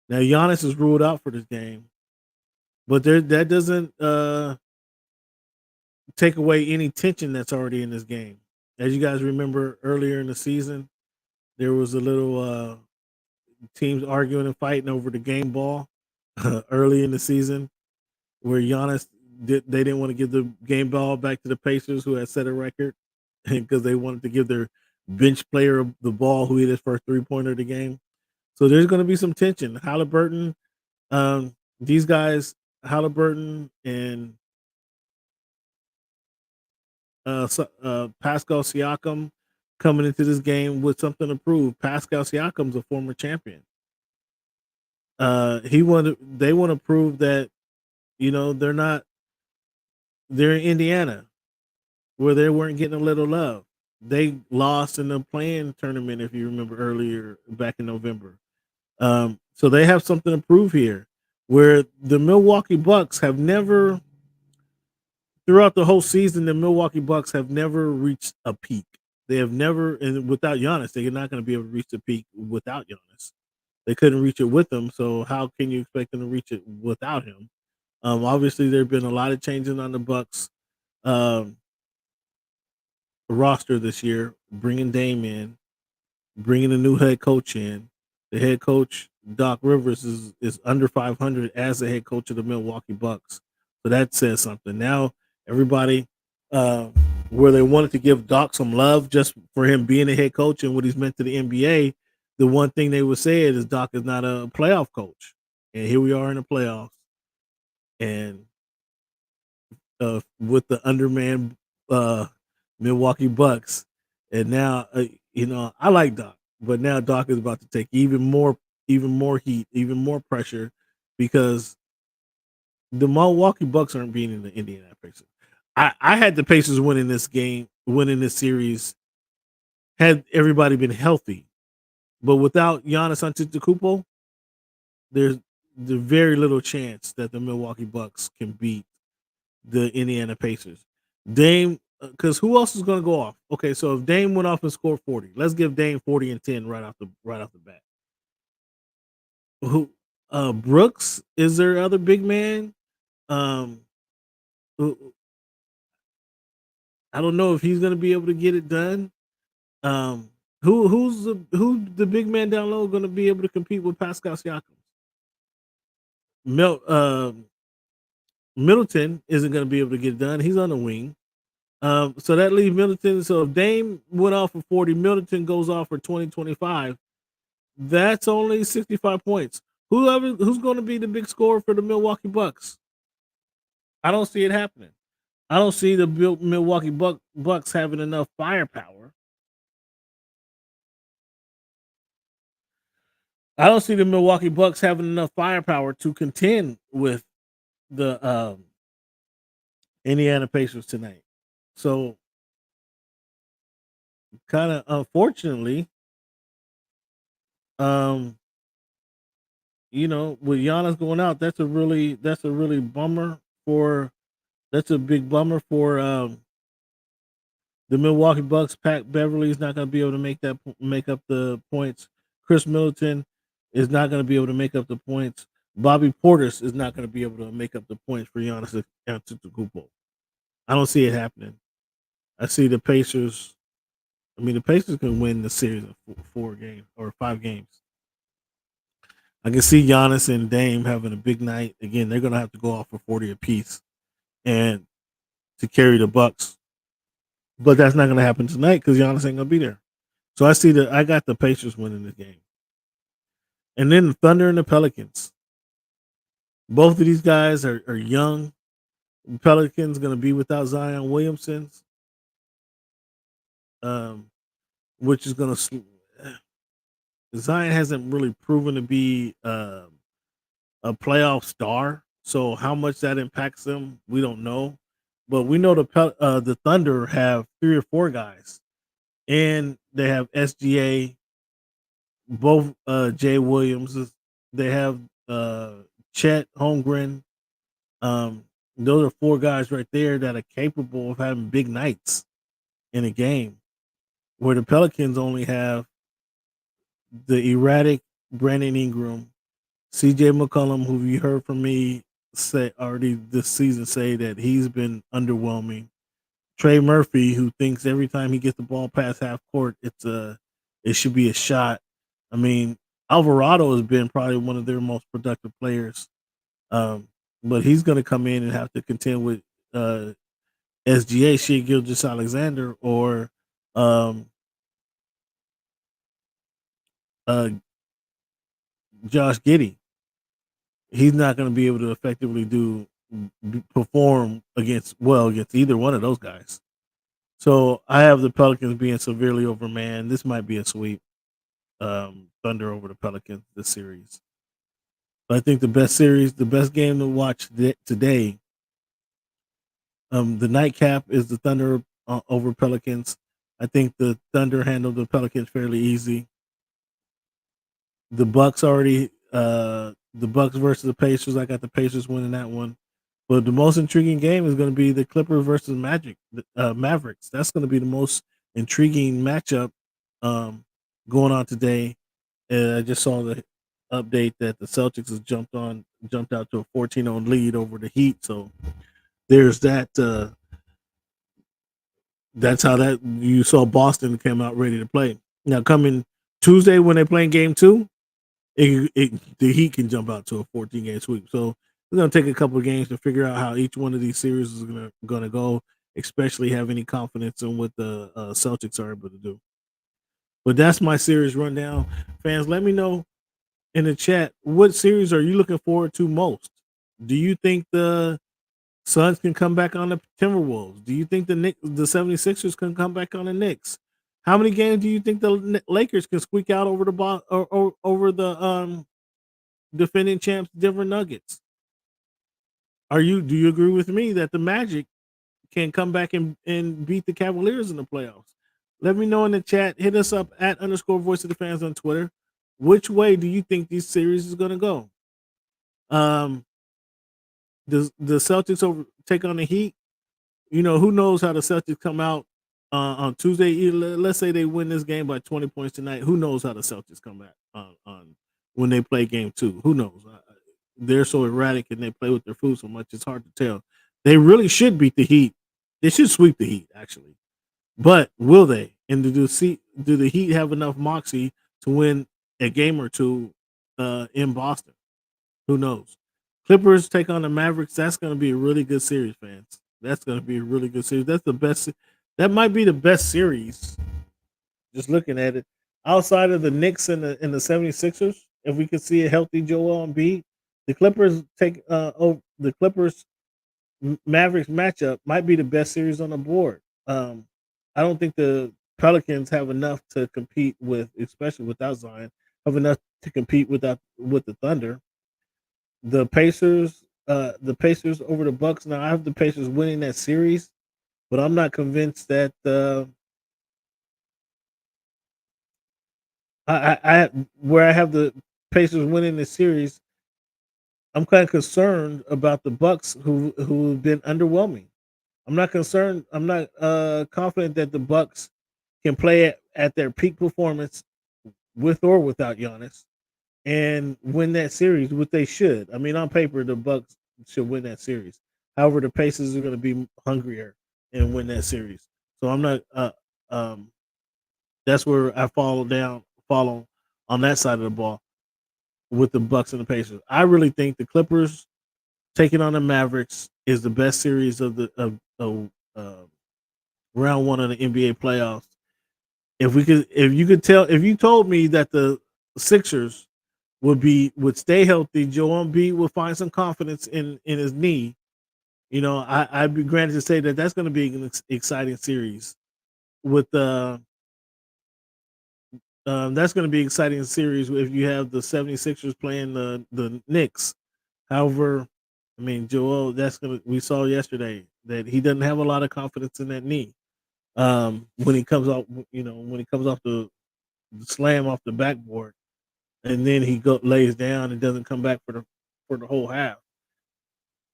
S1: Now Giannis is ruled out for this game, but that doesn't take away any tension that's already in this game. As you guys remember earlier in the season, there was a little teams arguing and fighting over the game ball early in the season, where Giannis they didn't want to give the game ball back to the Pacers, who had set a record, because they wanted to give their bench player the ball, who hit his first 3-pointer of the game. So there's going to be some tension. Halliburton, these guys, Halliburton and Pascal Siakam, coming into this game with something to prove. Pascal Siakam's a former champion. They want to prove that they're in Indiana, where they weren't getting a little love. They lost in the playing tournament, if you remember, earlier back in November. So they have something to prove here, where the Milwaukee Bucks have never, throughout the whole season, the Milwaukee Bucks have never reached a peak. They have never, and without Giannis, they're not going to be able to reach the peak without Giannis. They couldn't reach it with him, so how can you expect them to reach it without him? Obviously, there have been a lot of changes on the Bucks roster this year, bringing Dame in, bringing a new head coach in. The head coach, Doc Rivers, is under 500 as the head coach of the Milwaukee Bucks. So that says something. Now everybody, where they wanted to give Doc some love just for him being a head coach and what he's meant to the NBA, the one thing they would say is Doc is not a playoff coach. And here we are in the playoffs. And with the underman Milwaukee Bucks, and now I like Doc, but now Doc is about to take even more heat, even more pressure because the Milwaukee Bucks aren't beating the Indiana Pacers. I had the Pacers winning this game, winning this series, had everybody been healthy. But without Giannis Antetokounmpo, there's very little chance that the Milwaukee Bucks can beat the Indiana Pacers. Dame, because who else is going to go off? Okay, so if Dame went off and scored 40, let's give Dame 40 and 10 right off the bat. Who? Brooks is their other big man. Um, who- I don't know if he's going to be able to get it done. Um, who's the big man down low going to be able to compete with Pascal Siakam? Mel, Middleton isn't going to be able to get it done. He's on the wing. So that leaves Middleton. So if Dame went off for 40, Middleton goes off for 20-25. That's only 65 points. Who's going to be the big scorer for the Milwaukee Bucks? I don't see it happening. I don't see the Milwaukee Bucks having enough firepower. I don't see the Milwaukee Bucks having enough firepower to contend with the Indiana Pacers tonight. So kind of unfortunately, um, with Giannis going out, that's a really bummer for that's a big bummer for the Milwaukee Bucks. Pat Beverly is not going to be able to make up the points. Chris Middleton is not going to be able to make up the points. Bobby Portis is not going to be able to make up the points for Giannis Antetokounmpo. I don't see it happening. I see the Pacers. I mean, the Pacers can win the series in four games or 5 games. I can see Giannis and Dame having a big night. Again, they're going to have to go off for 40 apiece and to carry the Bucks. But that's not going to happen tonight because Giannis ain't going to be there. So I got the Pacers winning this game. And then the Thunder and the Pelicans. Both of these guys are young. The Pelicans going to be without Zion Williamson, um, which is going to. Zion hasn't really proven to be a playoff star. So how much that impacts them, we don't know. But we know the Thunder have 3 or 4 guys, and they have SGA, both Jay Williams. They have Chet Holmgren. Those are 4 guys right there that are capable of having big nights in a game. Where the Pelicans only have the erratic Brandon Ingram, CJ McCollum, who you heard from me say already this season, say that he's been underwhelming. Trey Murphy, who thinks every time he gets the ball past half court, it should be a shot. I mean, Alvarado has been probably one of their most productive players, but he's going to come in and have to contend with SGA, Shea Gilgis Alexander, or um, uh, Josh Giddey. He's not going to be able to effectively perform against either one of those guys. So I have the Pelicans being severely overmanned. This might be a sweep. Thunder over the Pelicans this series. But I think the best game to watch today. The nightcap is the Thunder over Pelicans. I think the Thunder handled the Pelicans fairly easy. The Bucks already the Bucks versus the Pacers. I got the Pacers winning that one. But the most intriguing game is going to be the Clippers versus Mavericks. That's going to be the most intriguing matchup going on today. And I just saw the update that the Celtics has jumped out to a 14-0 lead over the Heat. So there's that. That's how that you saw Boston came out ready to play. Now coming Tuesday when they're playing game 2, the Heat can jump out to a 14-game sweep. So it's going to take a couple of games to figure out how each one of these series is going to go, especially have any confidence in what the Celtics are able to do. But that's my series rundown. Fans, let me know in the chat, what series are you looking forward to most? Do you think the Suns can come back on the Timberwolves. Do you think the 76ers can come back on the Knicks? How many games do you think the Lakers can squeak out over or over the defending champs Denver Nuggets? Do you agree with me that the Magic can come back and beat the Cavaliers in the playoffs? Let me know in the chat. Hit us up at underscore voice of the fans on Twitter. Which way do you think this series is going to go? Um, the Celtics take on the Heat? Who knows how the Celtics come out on Tuesday? Let's say they win this game by 20 points tonight. Who knows how the Celtics come back on when they play game two? Who knows? They're so erratic and they play with their food so much. It's hard to tell. They really should beat the Heat. They should sweep the Heat, actually. But will they? And do the Heat have enough moxie to win a game or two in Boston? Who knows? Clippers take on the Mavericks. That's going to be a really good series, fans. That's going to be a really good series. That's the best. That might be the best series. Just looking at it, outside of the Knicks and the 76ers, if we could see a healthy Joel Embiid, the Clippers the Clippers Mavericks matchup might be the best series on the board. I don't think the Pelicans have enough to compete with, especially without Zion, have enough to compete with the Thunder. The Pacers over the Bucks. Now I have the Pacers winning that series, but I'm not convinced that I where I have the Pacers winning the series. I'm kind of concerned about the Bucks who've been underwhelming. I'm not concerned. I'm not confident that the Bucks can play at their peak performance with or without Giannis and win that series, what they should. I mean, on paper, the Bucks should win that series. However, the Pacers are going to be hungrier and win that series. So I'm not. Um, that's where I follow on that side of the ball with the Bucks and the Pacers. I really think the Clippers taking on the Mavericks is the best series of round one of the NBA playoffs. If you told me that the Sixers would stay healthy, Joel Embiid would find some confidence in his knee. I'd be granted to say that that's going to be an exciting series. With that's going to be an exciting series if you have the 76ers playing the Knicks. However, I mean Joel, we saw yesterday that he doesn't have a lot of confidence in that knee. When he comes off, when he comes off the slam off the backboard, and then he lays down and doesn't come back for the whole half,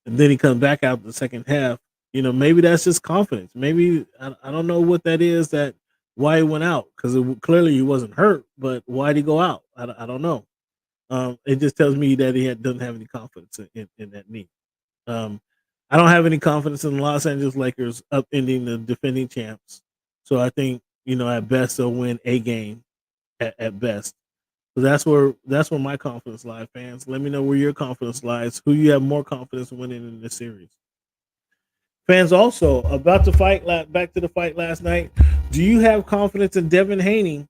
S1: and then he comes back out the second half. Maybe that's just confidence. Maybe I don't know what that is, that why he went out, because clearly he wasn't hurt, but why did he go out? I don't know. It just tells me that doesn't have any confidence in that knee. Um, I don't have any confidence in the Los Angeles Lakers upending the defending champs. So I think at best they'll win a game at best. So that's where my confidence lies, fans. Let me know where your confidence lies. Who you have more confidence in winning in this series? Fans, also about the fight. Back to the fight last night. Do you have confidence in Devin Haney?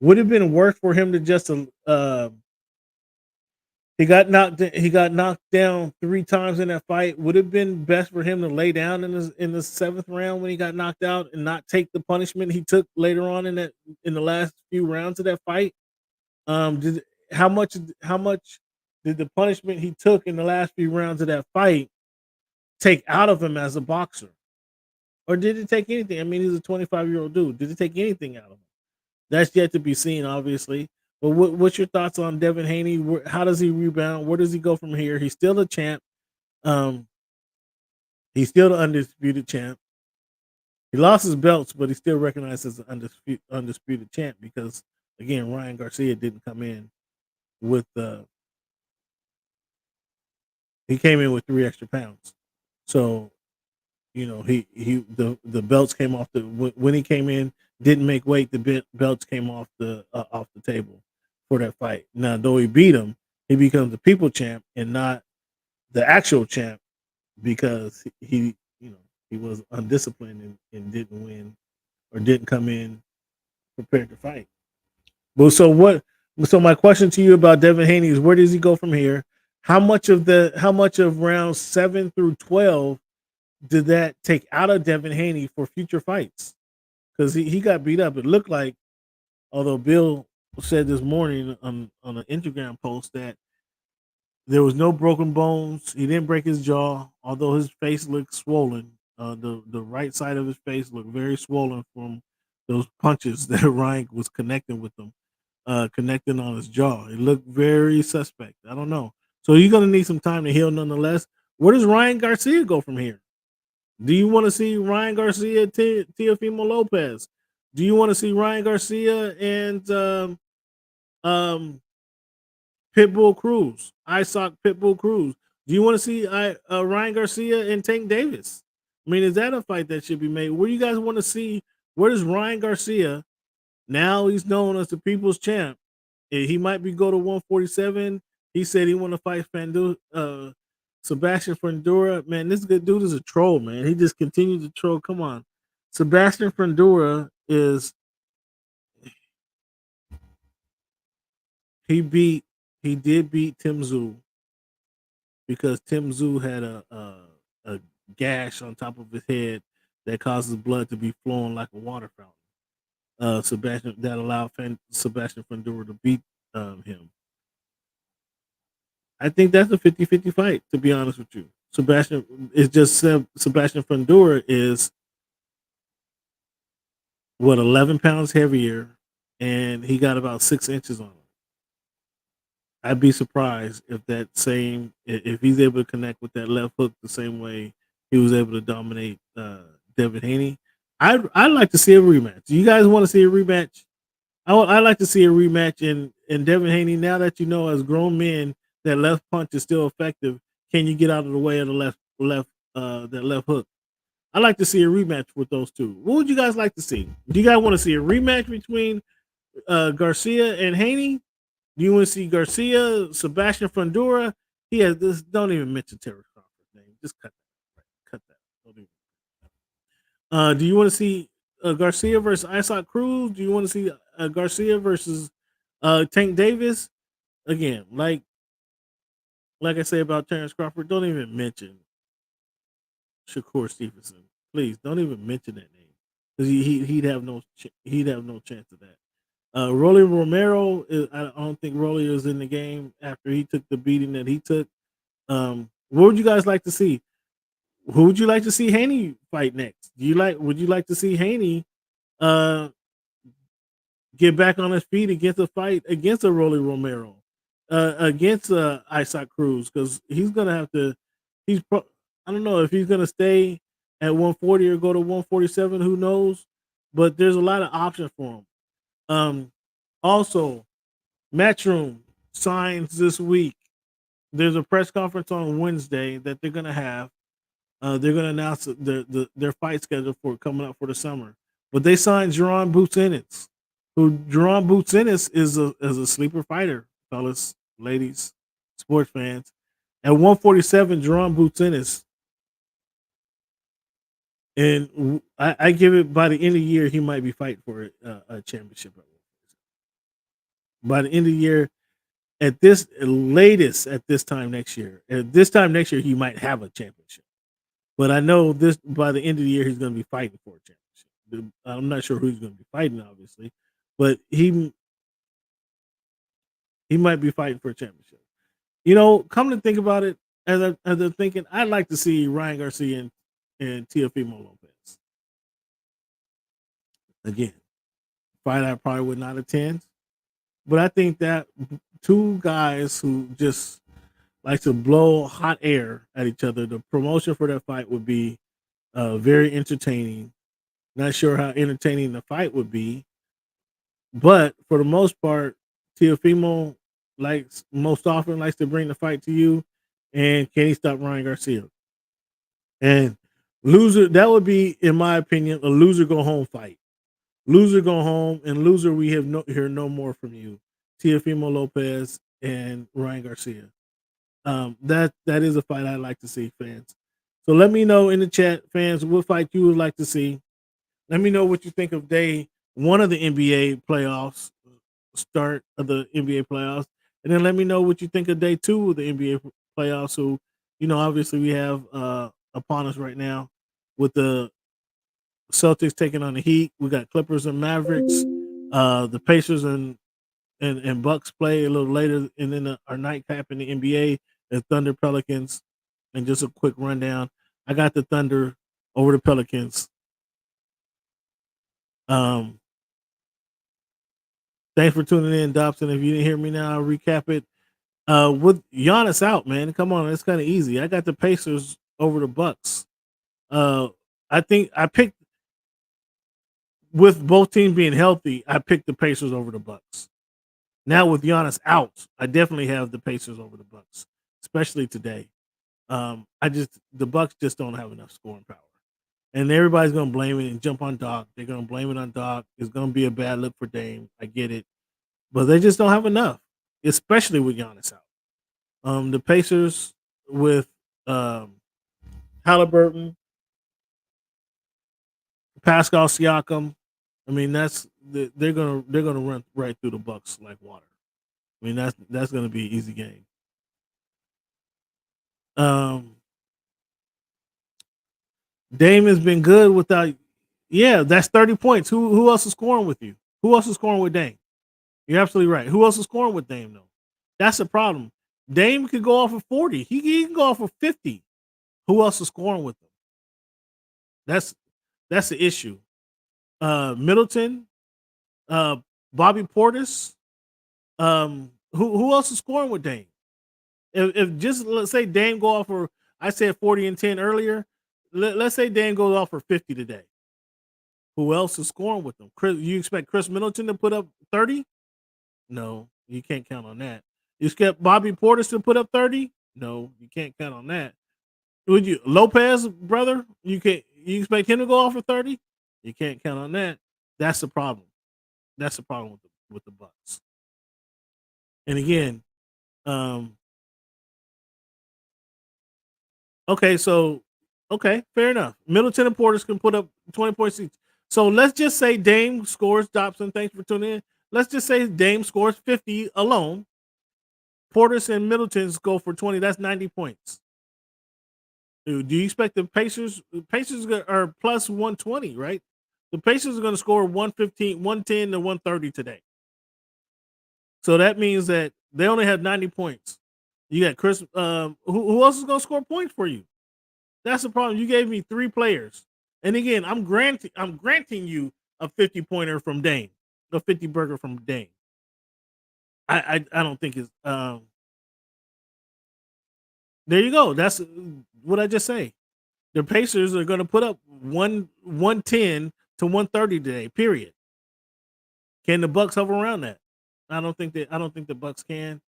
S1: Would it have been worse for him to just he got knocked down 3 times in that fight. Would it have been best for him to lay down in the seventh round when he got knocked out and not take the punishment he took later on in the last few rounds of that fight? Did how much did the punishment he took in the last few rounds of that fight take out of him as a boxer? Or did it take anything? I mean, he's a 25-year-old dude. Did it take anything out of him? That's yet to be seen, obviously. But what's your thoughts on Devin Haney? How does he rebound? Where does he go from here? He's still a champ. Um, he's still the undisputed champ. He lost his belts, but he's still recognized as an undisputed champ because, again, Ryan Garcia didn't come in with he came in with 3 extra pounds. So the belts came off when he came in, didn't make weight. The belts came off the table for that fight. Now, though he beat him, he becomes the people champ and not the actual champ because he was undisciplined and didn't win or didn't come in prepared to fight. Well, so my question to you about Devin Haney is, where does he go from here? how much of rounds 7 through 12 did that take out of Devin Haney for future fights? Because he got beat up. It looked like, although Bill said this morning on an Instagram post that there was no broken bones. He didn't break his jaw, although his face looked swollen. The right side of his face looked very swollen from those punches that Ryan was connecting with him, connecting on his jaw. It looked very suspect. I don't know. So you're gonna need some time to heal, nonetheless. Where does Ryan Garcia go from here? Do you want to see Ryan Garcia, Teofimo Lopez? Do you want to see Ryan Garcia and um, Pitbull Cruz, Isock Pitbull Cruz? Do you want to see Ryan Garcia and Tank Davis? I mean, is that a fight that should be made? Where you guys want to see? Where does Ryan Garcia, now he's known as the People's Champ? He might be go to 147. He said he want to fight Sebastian Fundora. Man, this good dude is a troll, man. He just continues to troll. Come on. Sebastian Fundora is he beat he did beat Tim Zoo because Tim Zoo had a gash on top of his head that causes blood to be flowing like a water fountain. Sebastian that allowed Sebastian Fundora to beat him. I think that's a 50-50 fight, to be honest with you. Sebastian is just Sebastian Fundora is what 11 pounds heavier, and he got about 6 inches on him. I'd be surprised if if he's able to connect with that left hook the same way he was able to dominate Devin Haney. I'd like to see a rematch. Do you guys want to see a rematch? I'd like to see a rematch in Devin Haney. Now that you know, as grown men, that left punch is still effective. Can you get out of the way of the that left hook? I'd like to see a rematch with those two. What would you guys like to see? Do you guys want to see a rematch between Garcia and Haney? Do you want to see Garcia, Sebastian Fundora? He has this. Don't even mention Terry Crawford's name. Just cut that. Cut that. Don't even. Do you want to see Garcia versus Isaac Cruz? Do you want to see Garcia versus Tank Davis? Again, like I say about Terrence Crawford, don't even mention Shakur Stevenson. Please don't even mention that name because he'd have no chance of that. Rolly Romero, I don't think Rolly is in the game after he took the beating that he took. What would you guys like to see? Who would you like to see Haney fight next? Would you like to see Haney uh get back on his feet against a fight against a Rolly Romero, against Isaac Cruz? Because he's gonna have to I don't know if he's gonna stay at 140 or go to 147, who knows? But there's a lot of options for him. Also, Matchroom signs this week. There's a press conference on Wednesday that they're gonna have. They're gonna announce their fight schedule for coming up for the summer. But they signed Jerron Boots Ennis, who Jerron Boots Ennis is a sleeper fighter, fellas, ladies, sports fans. At 147, Jerron Boots Ennis, and I give it by the end of the year he might be fighting for a championship. By the end of the year, at this latest, at this time next year, he might have a championship. But I know this by the end of the year he's going to be fighting for a championship. I'm not sure who he's going to be fighting, obviously, but he might be fighting for a championship. You know, come to think about it, as I'm thinking, I'd like to see Ryan Garcia and Teofimo Lopez again. Fight I probably would not attend, but I think that two guys who just like to blow hot air at each other, the promotion for that fight would be very entertaining. Not sure how entertaining the fight would be, but for the most part, Teofimo likes to bring the fight to you, and can he stop Ryan Garcia? And loser, that would be, in my opinion, a loser go home fight. Loser go home, and loser we hear no more from you. Teofimo Lopez and Ryan Garcia. That is a fight I'd like to see, fans. So let me know in the chat, fans, what fight you would like to see. Let me know what you think of day one of the NBA playoffs, start of the NBA playoffs. And then let me know what you think of day 2 of the NBA playoffs. So, obviously we have upon us right now with the Celtics taking on the Heat. We got Clippers and Mavericks. The Pacers and Bucks play a little later, and then our nightcap in the NBA is Thunder Pelicans. And just a quick rundown, I got the Thunder over the Pelicans. Um, Thanks for tuning in, Dobson. If you didn't hear me now, I'll recap it. With Giannis out, man, come on, it's kind of easy. I got the Pacers over the Bucks. Uh, I think I picked with both teams being healthy. I picked the Pacers over the Bucks. Now with Giannis out, I definitely have the Pacers over the Bucks, especially today. The Bucks just don't have enough scoring power, and everybody's gonna blame it and jump on Doc. They're gonna blame it on Doc. It's gonna be a bad look for Dame. I get it, but they just don't have enough, especially with Giannis out. The Pacers with um, Halliburton, Pascal Siakam. I mean, they're gonna run right through the Bucks like water. I mean, that's gonna be an easy game. Um, Dame has been good without. Yeah, that's 30 points. Who else is scoring with you? Who else is scoring with Dame? You're absolutely right. Who else is scoring with Dame though? That's the problem. Dame could go off of 40. He can go off of 50. Who else is scoring with him? That's that's the issue. Middleton, uh, Bobby Portis. Who else is scoring with Dame? If just let's say Dame go off for I said 40 and 10 earlier. Let's say Dame goes off for 50 today. Who else is scoring with them? You expect Chris Middleton to put up 30? No, you can't count on that. You expect Bobby Portis to put up 30? No, you can't count on that. Would you Lopez, brother? You expect him to go off for 30? You can't count on that. That's the problem. That's the problem with the Bucks. And again, um, okay, so okay, fair enough. Middleton and Portis can put up 20 points each. So let's just say Dame scores. Dobson, thanks for tuning in. Let's just say Dame scores 50 alone. Portis and Middleton's go for 20. That's 90 points. Do you expect the Pacers? Pacers are plus 120, right? The Pacers are going to score 115, 110 to 130 today. So that means that they only have 90 points. You got Chris. Who else is going to score points for you? That's the problem. You gave me 3 players, and again, I'm granting you a 50 pointer from Dame, a 50 burger from Dame. I don't think it's. There you go. That's what I just say. The Pacers are going to put up 110 to 130 today. Period. Can the Bucks hover around that? I don't think the Bucks can.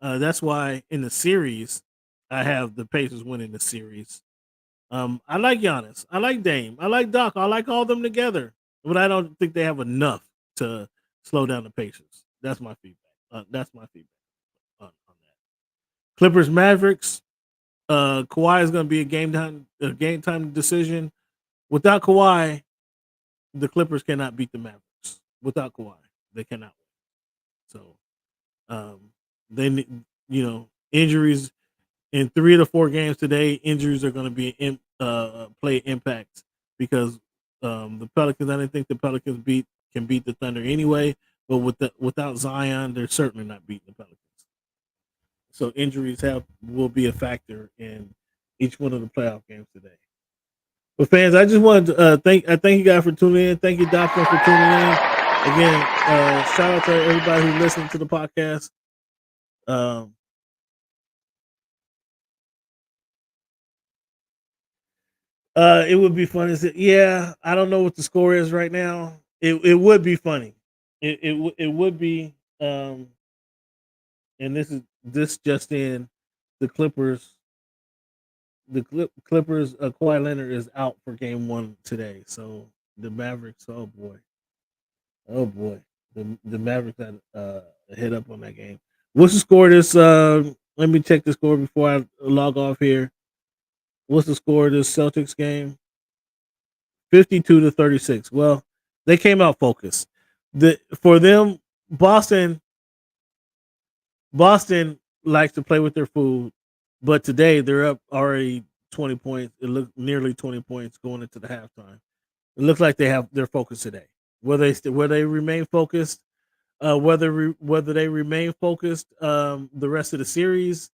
S1: That's why in the series, I have the Pacers winning the series. I like Giannis. I like Dame. I like Doc. I like all of them together, but I don't think they have enough to slow down the Pacers. That's my feedback. That's my feedback on that. Clippers Mavericks. Kawhi is going to be a game time decision. Without Kawhi, the Clippers cannot beat the Mavericks. Without Kawhi, they cannot. So um, they injuries in 3 of the 4 games today. Injuries are going to be play impact because the Pelicans. I didn't think the Pelicans can beat the Thunder anyway. But without Zion, they're certainly not beating the Pelicans. So injuries will be a factor in each one of the playoff games today. But fans, I just wanted to thank you guys for tuning in. Thank you, Doctor, for tuning in. Again, shout out to everybody who listened to the podcast. Um, it would be funny. Yeah, I don't know what the score is right now. It would be funny. It would be. And this just in, the Clippers. Clippers. Kawhi Leonard is out for Game 1 today. So the Mavericks. Oh boy, the Mavericks had a hit up on that game. What's the score? This let me check the score before I log off here. What's the score of this Celtics game? 52-36. Well, they came out focused. For them, Boston Boston likes to play with their food, but today they're up already 20 points. It looked nearly 20 points going into the halftime. It looks like they have their focus today. Whether they remain focused, whether they remain focused the rest of the series,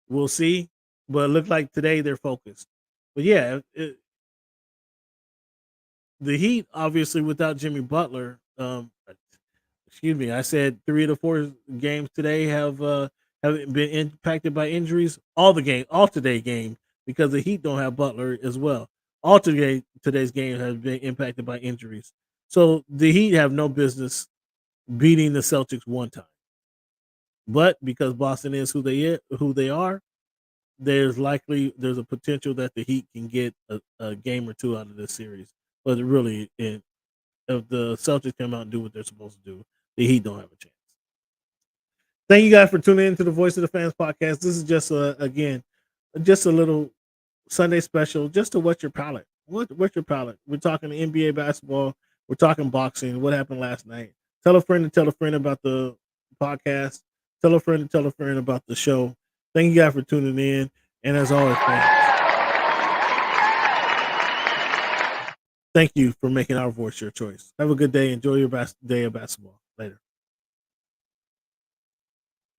S1: we'll see. But it looked like today they're focused. But yeah, the Heat obviously without Jimmy Butler. Excuse me, I said 3 of the 4 games today have been impacted by injuries. All today game because the Heat don't have Butler as well. All today's game has been impacted by injuries. So the Heat have no business beating the Celtics one time. But because Boston is who they are, there's a potential that the Heat can get a game or two out of this series. But if the Celtics come out and do what they're supposed to do, the Heat don't have a chance. Thank you guys for tuning in to the Voice of the Fans podcast. This is just just a little Sunday special, just to whet your palate. What's your palate? We're talking NBA basketball. We're talking boxing. What happened last night? Tell a friend and tell a friend about the podcast. Tell a friend and tell a friend about the show. Thank you guys for tuning in. And as always, fans, thank you for making our voice your choice. Have a good day. Enjoy your day of basketball.